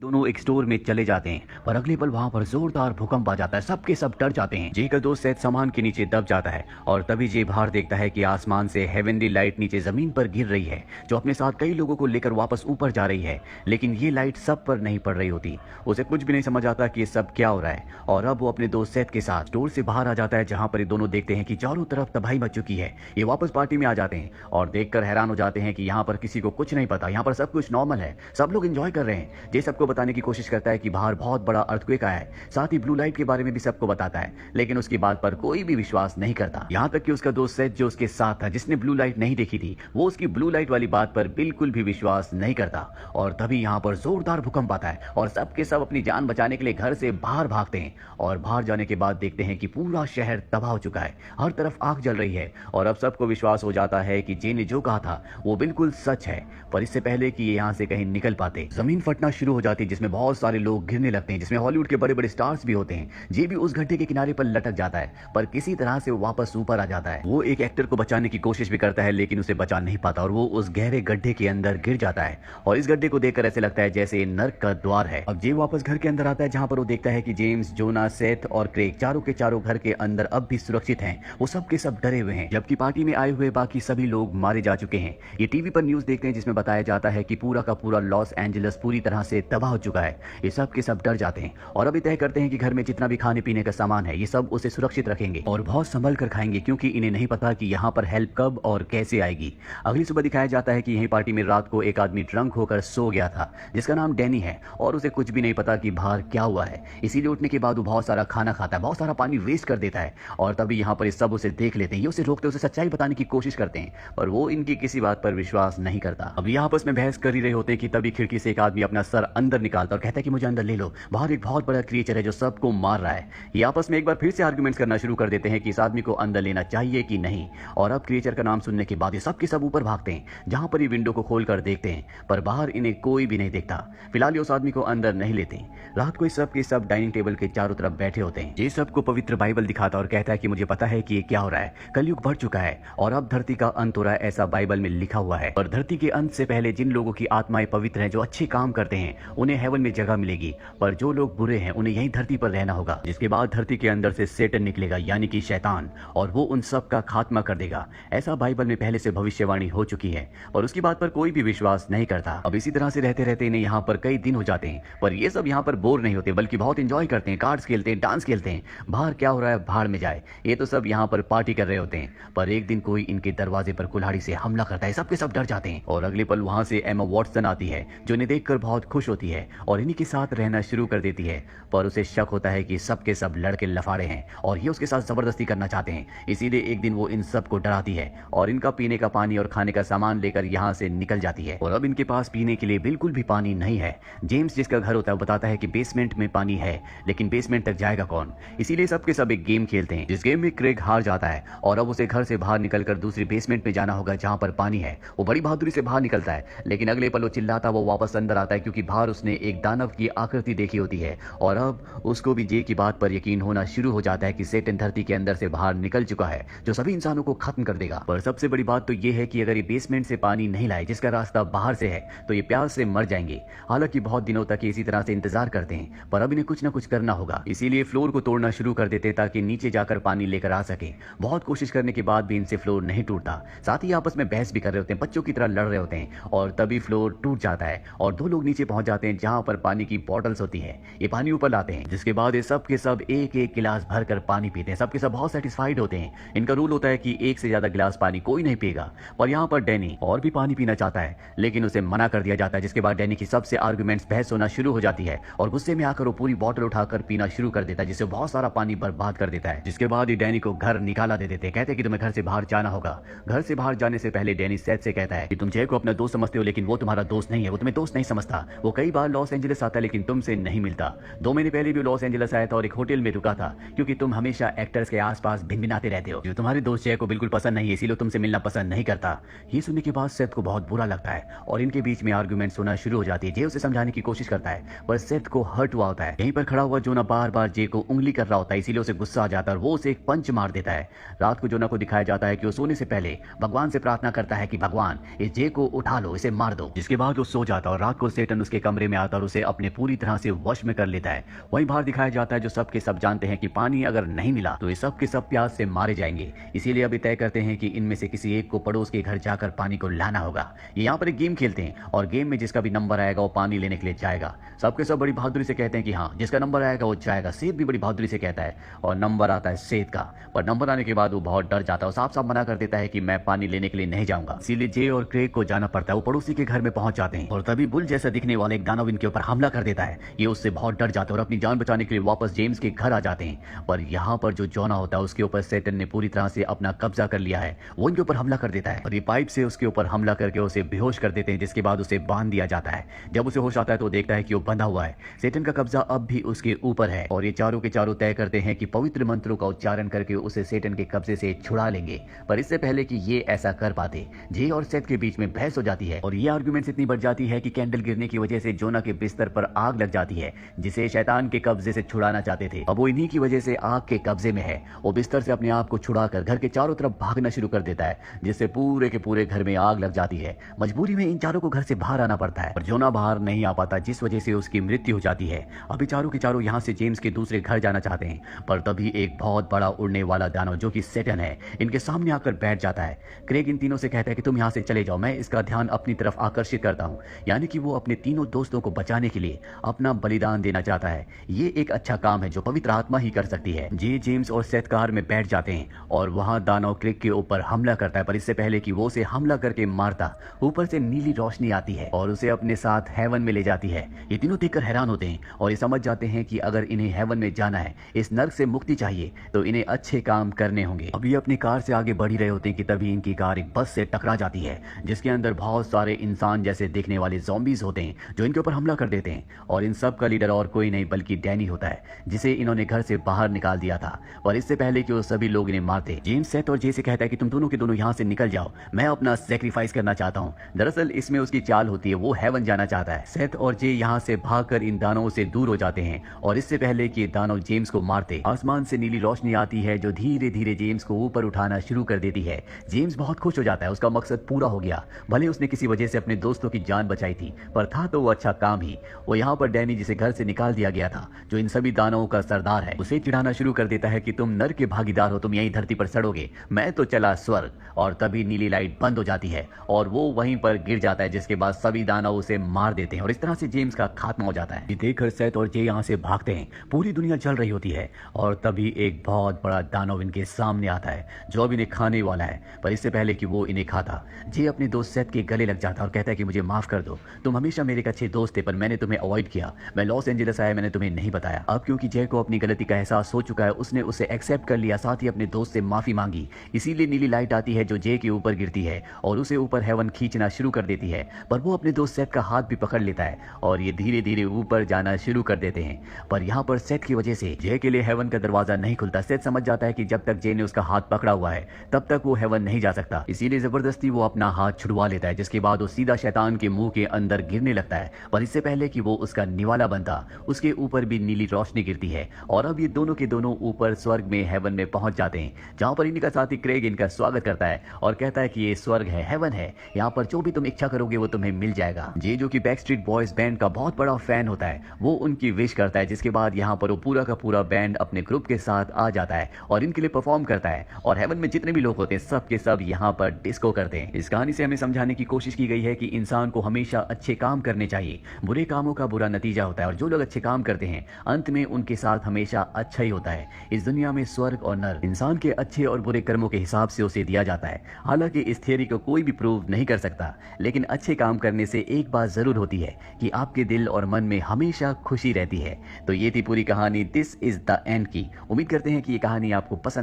दोनों एक स्टोर में चले जाते हैं पर अगले पल वहां पर जोरदार भूकंप आ जाता है। सबके सब डर जाते हैं। जे का दोस्त सैद सामान के नीचे दब जाता है और तभी जे बाहर देखता है कि आसमान से हेवनली लाइट नीचे जमीन पर गिर रही है, जो अपने साथ कई लोगों को लेकर वापस ऊपर जा रही है। लेकिन ये लाइट सब पर नहीं पड़ रही होती। उसे कुछ भी नहीं समझ आता कि ये सब क्या हो रहा है। और अब वो अपने दोस्त सैद के साथ स्टोर से बाहर आ जाता है, जहां पर ये दोनों देखते हैं कि चारों तरफ तबाही मच चुकी है। ये वापस पार्टी में आ जाते हैं और देखकर हैरान हो जाते हैं कि यहाँ पर किसी को कुछ नहीं पता। यहाँ पर सब कुछ नॉर्मल है, सब लोग एंजॉय कर रहे हैं। जे सबको बताने की कोशिश करता है कि बाहर बहुत बड़ा अर्थक्वेक आया है, साथ ही ब्लू लाइट के बारे में भी सबको बताता है, लेकिन उसकी बात पर कोई भी विश्वास नहीं करता। यहाँ तक कि उसका दोस्त सैद जो उसके साथ था, जिसने ब्लू लाइट नहीं देखी थी, वो उसकी ब्लू लाइट वाली बात पर बिल्कुल भी विश्वास नहीं करता। और तभी यहाँ पर जोरदार भूकंप आता है और सबके सब अपनी जान बचाने के लिए घर से बाहर भागते हैं। और बाहर जाने के बाद देखते हैं कि पूरा शहर तबाह हो चुका है, हर तरफ आग जल रही है। और अब सबको विश्वास हो जाता है कि जे ने जो कहा था वो बिल्कुल सच है। पर इससे पहले कि ये यहाँ से कहीं निकल पाते, जमीन फटना शुरू हो जाती है, जिसमें बहुत सारे लोग गिरने लगते हैं, जिसमें हॉलीवुड के बड़े बड़े स्टार्स भी होते हैं। जे भी उस गड्ढे के किनारे पर लटक जाता है, पर किसी तरह से वो वापस ऊपर आ जाता है। वो एक एक्टर को बचाने की कोशिश भी करता है, लेकिन उसे बचा नहीं पाता और वो उस गहरे गड्ढे के अंदर गिर जाता है। और इस गड्ढे को देखकर ऐसे लगता है जैसे नर्क का द्वार है। अब जे वापस घर के अंदर आता है, जहां पर वो देखता है कि जेम्स, जोना, सेथ और क्रेग चारों के चारों घर के अंदर अब भी सुरक्षित हैं। वो सब के सब डरे हुए हैं, जबकि पार्टी में आए हुए बाकी सभी लोग मारे जा चुके हैं। ये टीवी पर न्यूज देखते हैं, जिसमें बताया जाता है कि पूरा का पूरा लॉस एंजलिस पूरी तरह से तबाह हो चुका है। ये सब के सब डर जाते हैं और अभी तय करते हैं कि घर में जितना भी खाने पीने का सामान है, ये सब उसे सुरक्षित रखेंगे और बहुत संभल कर खाएंगे, क्योंकि इन्हें नहीं पता कि यहाँ पर हेल्प कब और कैसे आएगी। अगली सुबह दिखाया जाता है कि यही पार्टी में रात को एक आदमी ड्रंक होकर सो गया था, जिसका नाम डैनी है, और उसे कुछ भी नहीं पता कि बाहर क्या हुआ है। इसीलिए उठने के बाद वो बहुत सारा खाना खाता है, बहुत सारा पानी वेस्ट कर देता है। और तभी यहाँ पर सब उसे देख लेते हैं, ये उसे रोकते, उसे सच्चाई बताने की कोशिश करते हैं, पर वो इनकी किसी बात पर विश्वास नहीं करता। अब ये आपस में बहस कर ही रहे होते कि तभी खिड़की से एक आदमी अपना सर अंदर निकालता और कहता है कि मुझे अंदर ले लो, बाहर एक बहुत बड़ा क्रिएचर है जो सबको मार रहा है। ये आपस में एक बार फिर से आर्गुमेंट्स करना शुरू कर देते हैं कि इस आदमी को अंदर लेना चाहिए कि नहीं। और अब क्रिएचर का नाम सुनने के बाद ये सब के सब ऊपर भागते हैं, जहां पर ये विंडो को खोलकर देखते हैं, पर बाहर इन्हें कोई भी नहीं दिखता। फिलहाल ये उस आदमी को अंदर नहीं लेते। रात को सब के सब डाइनिंग टेबल के चारों तरफ बैठे होते हैं। ये सबको पवित्र बाइबल दिखाता और कहता है कि मुझे पता है कि ये क्या हो रहा है, कलयुग बढ़ चुका है और अब धरती का अंत हो रहा है, ऐसा बाइबल में लिखा हुआ है। और धरती के अंत से पहले जिन लोगों की आत्माएं पवित्र हैं, जो अच्छे काम करते हैं, उन्हें हेवन में जगह मिलेगी, पर जो लोग बुरे हैं उन्हें यही धरती पर रहना होगा। जिसके बाद धरती के अंदर से सेटन निकलेगा, यानी कि शैतान, और वो उन सब का खात्मा कर देगा। ऐसा बाइबल में पहले से भविष्यवाणी हो चुकी है, और उसकी बात पर कोई भी विश्वास नहीं करता। अब इसी तरह से रहते रहते इन्हें यहाँ पर कई दिन हो जाते हैं, पर ये सब यहाँ पर बोर नहीं होते, बल्कि बहुत एंजॉय करते हैं, कार्ड्स खेलते हैं, डांस खेलते हैं। बाहर क्या हो रहा है भाड़ में जाए, ये तो सब यहाँ पर पार्टी कर रहे होते हैं। पर एक दिन कोई इनके दरवाजे पर कुल्हाड़ी से हमला करता है, सबके सब डर जाते हैं। और अगले पल वहां से एमा वॉटसन आती है, जो इन्हें देखकर बहुत खुश होती है और इन्हीं के साथ रहना शुरू कर देती है। पर उसे शक होता है कि सबके सब लड़के लफाड़े हैं और ये उसके साथ जबरदस्ती करना चाहते हैं। इसीलिए एक दिन वो इन सब को डराती है और इनका पीने का पानी और खाने का सामान लेकर यहाँ से निकल जाती है। और अब इनके पास पीने के लिए बिल्कुल भी पानी नहीं है। जेम्स, जिसका घर होता है, वो बताता है कि बेसमेंट में पानी है, लेकिन बेसमेंट तक जाएगा कौन। इसीलिए सबके सब एक गेम खेलते हैं, जिस गेम में क्रेग हार जाता है और अब उसे घर से बाहर निकलकर दूसरी बेसमेंट में जाना होगा, जहां पर पानी है। वो बड़ी बहादुरी से बाहर निकलता है, लेकिन अगले पल वो चिल्लाता वो वापस अंदर आता है, क्योंकि बाहर उसने एक दानव की आकृति देखी होती है। और अब उसको भी जे की बात पर यकीन होना शुरू हो जाता है कि सेटन धरती के अंदर से बाहर निकल चुका है, जो सभी इंसानों को खत्म कर देगा। पर सबसे बड़ी बात तो ये है कि अगर ये बेसमेंट से पानी नहीं लाए, जिसका रास्ता बाहर से है, तो ये प्यास से मर जाएंगे। हालांकि बहुत दिनों तक इसी तरह से इंतजार करते हैं, पर अब इन्हें कुछ ना कुछ करना होगा। इसीलिए फ्लोर को तोड़ना शुरू कर देते ताकि नीचे जाकर पानी लेकर आ सके। बहुत कोशिश करने के बाद भी इनसे फ्लोर नहीं टूटता। साथ ही आपस में बहस भी कर रहे होते हैं, बच्चों की तरह लड़ रहे होते हैं। और तभी फ्लोर टूट जाता है और दो लोग नीचे पहुंच जाते हैं, जहां पर पानी की बॉटल्स होती है। ये पानी ऊपर लाते हैं, जिसके बाद ये सब के सब एक एक गिलास भरकर पानी पीते हैं। सबके सब बहुत सेटिस्फाइड होते हैं। इनका रूल होता है कि एक से ज्यादा गिलास पानी कोई नहीं पिएगा। पर यहाँ पर डैनी और भी पानी पीना चाहता है, लेकिन उसे मना कर दिया जाता है। जिसके बाद डैनी की सबसे आर्गुमेंट्स, बहस होना शुरू हो जाती है और गुस्से में आकर वो पूरी बॉटल उठाकर पीना शुरू कर देता है, जिससे बहुत सारा पानी बर्बाद कर देता है। जिसके बाद ये डैनी को घर निकाला दे देते हैं, कहते हैं कि तुम्हें घर से बाहर जाना होगा। घर से बाहर जाने से पहले डैनी सेथ से कहता है कि तुम जय को अपना दोस्त समझते हो, लेकिन वो तुम्हारा दोस्त नहीं है, वो तुम्हें दोस्त नहीं समझता। वो कई बार लॉस एंजलिस आता है, लेकिन तुमसे नहीं मिलता। 2 महीने पहले भी लॉस एंजलिस आया था और एक होटल में रुका था, क्योंकि तुम हमेशा एक्टर्स के आसपास भिनभिनाते रहते हो, जो तुम्हारे दोस्त जय को बिल्कुल पसंद नहीं है, इसीलिए तुमसे मिलना पसंद नहीं करता। ये सुनने के बाद सेथ को बहुत बुरा लगता है और इनके बीच में आर्गुमेंट्स होना शुरू हो जाती है। जय उसे समझाने की कोशिश करता है, पर सेथ को हर्ट हुआ होता है। यहीं पर खड़ा हुआ जोना बार बार जय को उंगली कर रहा होता है, इसीलिए उसे गुस्सा आ जाता है और वो उसे एक पंच मार देता है। रात को जोना को दिखाया जाता है कि वो सोने से पहले भगवान से प्रार्थना करता है कि भगवान इस जय को उठा लो, इसे मार दो। जिसके बाद वो सो जाता है और रात को सेटन उसके कमरे कमरे में आता है और उसे अपने पूरी तरह से वश में कर लेता है। वहीं बाहर दिखाया जाता है जो सब के सब जानते हैं कि पानी अगर नहीं मिला तो ये सब के सब प्यास से मारे जाएंगे। इसीलिए अभी तय करते हैं कि इनमें से किसी एक को पड़ोस के घर जाकर पानी को लाना होगा। ये यहाँ पर एक गेम खेलते हैं और गेम में जिसका भी नंबर आएगा वो पानी लेने के लिए जाएगा। सबके सब बड़ी बहादुरी से कहते हैं कि हाँ, जिसका नंबर आएगा वो जाएगा। सेठ भी बड़ी बहादुरी से कहता है और नंबर आता है सेठ का। पर नंबर आने के बाद वो बहुत डर जाता है और साफ साफ मना कर देता है कि मैं पानी लेने के लिए नहीं जाऊंगा। इसीलिए जे और क्रेग को जाना पड़ता है। वो पड़ोसी के घर में पहुंच जाते हैं और तभी बुल जैसा दिखने वाले एक दानव इनके ऊपर हमला कर देता है। ये उससे बहुत डर जाते हैं और अपनी जान बचाने के लिए वापस जेम्स के घर आ जाते हैं। पर यहाँ पर जो जोना होता है उसके ऊपर सैटन ने पूरी तरह से अपना कब्जा कर लिया है। वो इनके ऊपर हमला कर देता है और ये पाइप से उसके ऊपर हमला करके उसे बेहोश कर देते हैं, जिसके बाद उसे बांध दिया जाता है। जब उसे होश आता है तो देखता है कि वो बंधा हुआ है। सैटन का कब्जा अब भी उसके ऊपर है और ये चारों के चारों तय करते हैं कि पवित्र मंत्रों का उच्चारण करके उसे सैटन के कब्जे से छुड़ा लेंगे। पर इससे पहले कि ये ऐसा कर पाते, जे और सेथ के बीच में बहस हो जाती है और ये आर्गुमेंट्स इतनी बढ़ जाती है कि कैंडल गिरने की वजह से जोना के बिस्तर पर आग लग जाती है, जिसे शैतान के कब्जे से छुड़ाना चाहते थे। अब वो इन्हीं की वजह से आग के कब्जे में है। वो बिस्तर से अपने आप को छुड़ाकर घर के चारों तरफ भागना शुरू कर देता है, जिससे पूरे के पूरे घर में आग लग जाती है। मजबूरी में इन चारों को घर से बाहर आना पड़ता है और जोना बाहर नहीं आ पाता, जिस वजह से उसकी मृत्यु हो जाती है। अभी चारों के चारों यहाँ से जेम्स के दूसरे घर जाना चाहते हैं, पर तभी एक बहुत बड़ा उड़ने वाला दानव जो कि सैटन है इनके सामने आकर बैठ जाता है। क्रेग इन तीनों से कहता है कि तुम यहाँ से चले जाओ, मैं इसका ध्यान अपनी तरफ आकर्षित करता हूँ। यानी कि वो अपने तीनों दोस्तों को बचाने के लिए अपना बलिदान देना चाहता है। ये एक अच्छा काम है जो पवित्र आत्मा ही कर सकती है। जे जेम्स और सेथ कार में बैठ जाते हैं और वहां दानव क्रेग के ऊपर हमला करता है, पर इससे पहले कि वो उसे हमला करके मारता, ऊपर से नीली रोशनी आती है और उसे अपने साथ हेवन में ले जाती है। ये तीनों देखकर हैरान होते हैं और ये समझ जाते हैं कि अगर इन्हें हेवन में जाना है, इस नर्क से मुक्ति चाहिए, तो इन्हें अच्छे काम करने होंगे। अभी अपनी कार से आगे बढ़ ही रहे होते हैं कि तभी इनकी कार एक बस से टकरा जाती है, जिसके अंदर बहुत सारे इंसान जैसे दिखने वाले ज़ॉम्बीज होते हैं जो इनके ऊपर हमला कर देते हैं। और इन सब का लीडर और कोई नहीं बल्कि डैनी होता है, जिसे इन्होंने घर से बाहर निकाल दिया था। पर इससे पहले कि वो सभी लोग इन्हें मारते, जेम्स सेथ और जे से कहता है कि तुम दोनों के दोनों यहाँ से निकल जाओ, मैं अपना सैक्रिफाइस करना चाहता हूँ। दरअसल इसमें उसकी चाल होती है, वो हेवन जाना चाहता है। सेथ और जे यहाँ से भागकर इन दानवों से दूर हो जाते हैं और इससे पहले कि दानव जेम्स को मारते, आसमान से नीली रोशनी आती है जो धीरे धीरे जेम्स को ऊपर उठाना शुरू कर देती है। जेम्स बहुत खुश हो जाता है, उसका मकसद पूरा हो गया। भले उसने किसी वजह से अपने दोस्तों की जान बचाई थी, पर था तो वो अच्छा काम ही। वो यहाँ पर डैनी, जिसे घर से निकाल दिया गया था, जो इन सभी दानवों का सरदार है, उसे चिढ़ाना शुरू कर देता है कि तुम नर के भागीदार हो, तुम यही धरती पर सड़ोगे, मैं तो चला स्वर्ग। और तभी नीली लाइट बंद हो जाती है और वो वहीं पर गिर जाता है, जिसके बाद सभी दानव उसे मार देते हैं और इस तरह से जेम्स का खात्मा हो जाता है। ये देखकर सेथ और जे यहाँ से भागते हैं। पूरी दुनिया जल रही होती है और तभी एक बहुत बड़ा दानव इनके सामने आता है जो अब इन्हें खाने वाला है। पर इससे पहले कि वो इन्हें खाता, जे अपने दोस्त सेथ के गले लग जाता है और कहता है कि मुझे माफ कर दो, तुम हमेशा मेरे एक अच्छे दोस्त थे, पर मैंने तुम्हें अवॉइड किया। मैं लॉस एंजलिस आया, मैंने तुम्हें नहीं बताया। अब क्योंकि जय को अपनी गलती का एहसास हो चुका है, उसने उसे एक्सेप्ट कर लिया, साथ ही अपने दोस्त से माफी मांगी। इसीलिए नीली लाइट आती है जो जे के ऊपर गिरती है और उसे ऊपर हेवन खींचना शुरू कर देती है। पर वो अपने दोस्त सेथ का हाथ भी पकड़ लेता है और ये धीरे धीरे ऊपर जाना शुरू कर देते हैं। पर यहाँ पर सेथ की वजह से जय के लिए हेवन का दरवाजा नहीं खुलता। सेथ समझ जाता है कि जब तक जय ने उसका हाथ पकड़ा हुआ है तब तक वो हेवन नहीं जा सकता। इसीलिए जबरदस्ती वो अपना हाथ छुड़वा लेता है, जिसके बाद वो सीधा शैतान के मुंह के अंदर गिरने लगता है। पर इससे पहले कि वो उसका निवाला बनता, उसके ऊपर भी नीली रोशनी गिरती है और अब ये दोनों के दोनों ऊपर स्वर्ग में हेवन में पहुंच जाते हैं, जहां पर इनका साथी क्रेग इनका स्वागत करता है और कहता है कि ये स्वर्ग है, हेवन है, यहाँ पर जो भी तुम इच्छा करोगे वो तुम्हें मिल जाएगा। जे जो कि बैकस्ट्रीट बॉयज बैंड का बहुत बड़ा फैन होता है, वो उनकी विश करता है, जिसके बाद यहाँ पर वो पूरा का पूरा बैंड अपने ग्रुप के साथ आ जाता है और इनके लिए परफॉर्म करता है और हेवन में जितने भी लोग होते हैं सब के सब यहाँ पर डिस्को करते हैं। इस कहानी से हमें समझाने की कोशिश की गई है कि इंसान को हमेशा अच्छे काम करने चाहिए, बुरे कामों का बुरा नतीजा होता है और जो लोग अच्छे काम करते हैं अंत में उनके साथ हमेशा अच्छा ही होता है। इस दुनिया में स्वर्ग और नर्क इंसान के अच्छे और बुरे कर्मों के हिसाब से उसे दिया जाता है। हालांकि इस थियरी को कोई भी प्रूव नहीं कर सकता, लेकिन अच्छे काम करने से एक बात जरूर होती है कि आपके दिल और मन में हमेशा खुशी रहती है। तो ये थी पूरी कहानी दिस इज द एंड की। उम्मीद करते हैं कि ये कहानी आपको पसंद